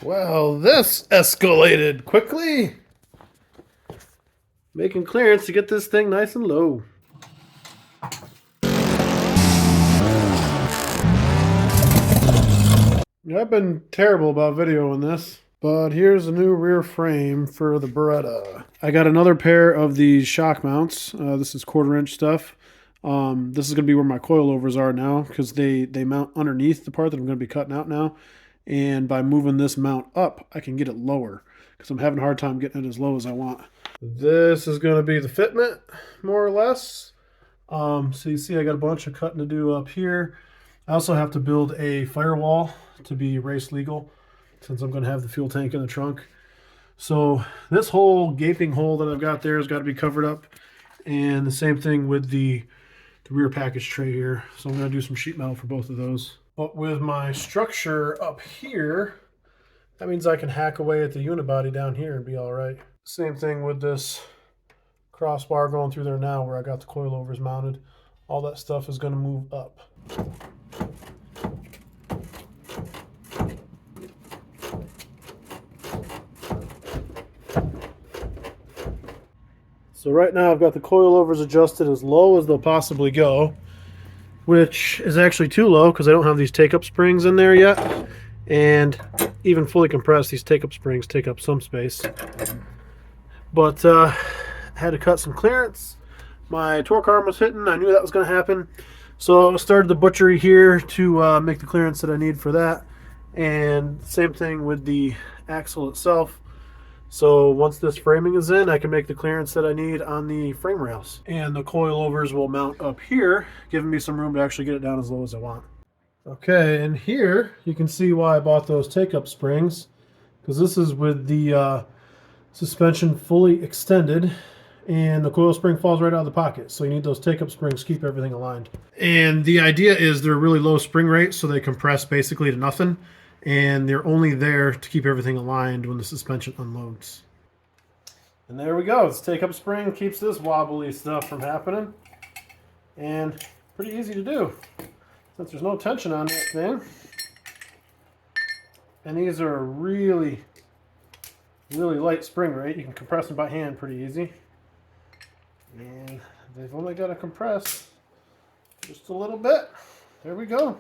Well, this escalated quickly. Making clearance to get this thing nice and low. I've been terrible about videoing this, but here's a new rear frame for the Beretta. I got another pair of these shock mounts. This is 1/4 inch stuff. This is going to be where my coilovers are now because they mount underneath the part that I'm going to be cutting out now. And by moving this mount up, I can get it lower because I'm having a hard time getting it as low as I want. This is going to be the fitment, more or less. So you see I got a bunch of cutting to do up here. I also have to build a firewall to be race legal since I'm going to have the fuel tank in the trunk. So this whole gaping hole that I've got there has got to be covered up. And the same thing with the rear package tray here. So I'm going to do some sheet metal for both of those. But with my structure up here, that means I can hack away at the unibody down here and be all right. Same thing with this crossbar going through there now where I got the coilovers mounted. All that stuff is going to move up. So right now I've got the coilovers adjusted as low as they'll possibly go, which is actually too low because I don't have these take-up springs in there yet. And even fully compressed, these take-up springs take up some space. But I had to cut some clearance. My torque arm was hitting. I knew that was going to happen. So I started the butchery here to make the clearance that I need for that. And same thing with the axle itself. So once this framing is in, I can make the clearance that I need on the frame rails. And the coilovers will mount up here, giving me some room to actually get it down as low as I want. Okay, and here you can see why I bought those take-up springs, because this is with the suspension fully extended, and the coil spring falls right out of the pocket. So you need those take-up springs to keep everything aligned. And the idea is they're really low spring rate, so they compress basically to nothing. And they're only there to keep everything aligned when the suspension unloads. And there we go. This take-up spring keeps this wobbly stuff from happening. And pretty easy to do since there's no tension on that thing. And these are really, really light spring rate. You can compress them by hand pretty easy. And they've only got to compress just a little bit. There we go.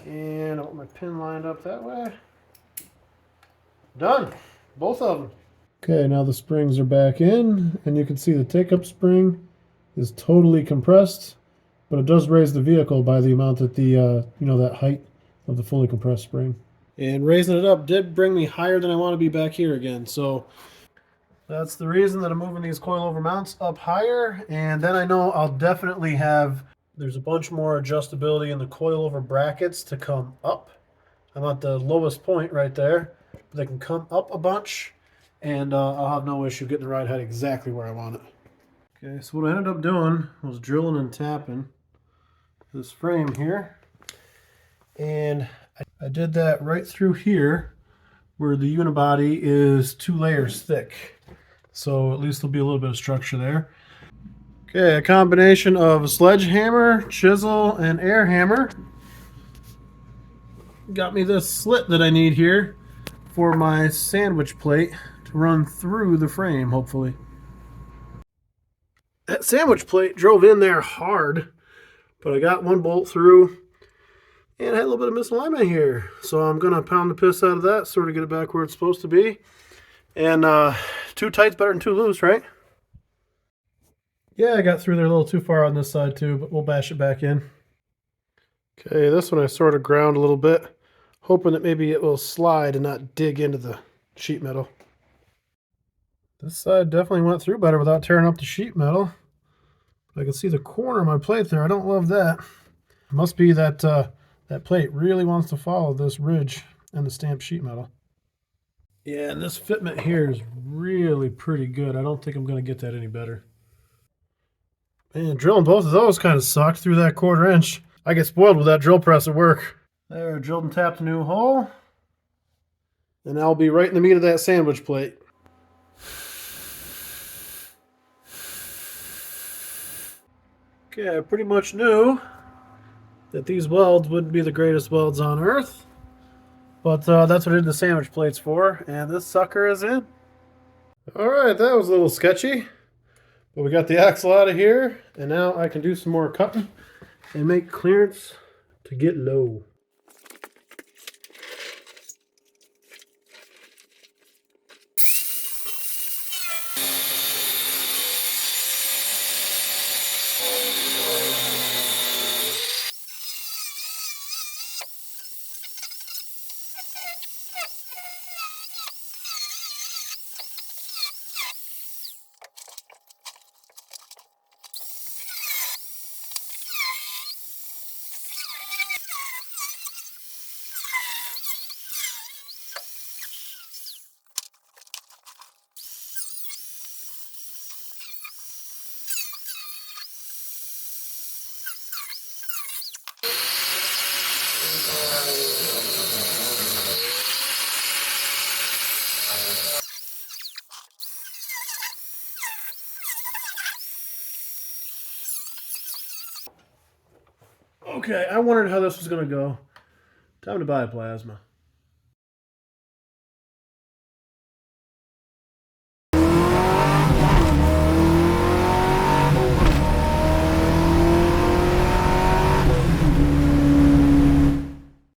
And I want my pin lined up that way. Done. Both of them. Okay, now the springs are back in, and you can see the take-up spring is totally compressed, but it does raise the vehicle by the amount that the, that height of the fully compressed spring. And raising it up did bring me higher than I want to be back here again, so that's the reason that I'm moving these coilover mounts up higher, and then I know I'll definitely have. There's a bunch more adjustability in the coilover brackets to come up. I'm at the lowest point right there. But they can come up a bunch, and I'll have no issue getting the ride height exactly where I want it. Okay, so what I ended up doing was drilling and tapping this frame here. And I did that right through here where the unibody is 2 layers thick. So at least there'll be a little bit of structure there. Okay, a combination of a sledgehammer, chisel, and air hammer got me this slit that I need here for my sandwich plate to run through the frame, hopefully. That sandwich plate drove in there hard, but I got one bolt through and I had a little bit of misalignment here. So I'm going to pound the piss out of that, sort of get it back where it's supposed to be. And 2 tight's better than 2 loose, right? Yeah, I got through there a little too far on this side too, but we'll bash it back in. Okay, this one I sort of ground a little bit, hoping that maybe it will slide and not dig into the sheet metal. This side definitely went through better without tearing up the sheet metal. I can see the corner of my plate there. I don't love that. It must be that that plate really wants to follow this ridge and the stamped sheet metal. Yeah, and this fitment here is really pretty good. I don't think I'm going to get that any better. Man, drilling both of those kind of sucked through that 1/4 inch. I get spoiled with that drill press at work. There, drilled and tapped a new hole. And I'll be right in the meat of that sandwich plate. Okay, I pretty much knew that these welds wouldn't be the greatest welds on earth. But that's what I did the sandwich plates for, and this sucker is in. All right, that was a little sketchy, but we got the axle out of here, and now I can do some more cutting and make clearance to get low. Okay, I wondered how this was going to go. Time to buy a plasma.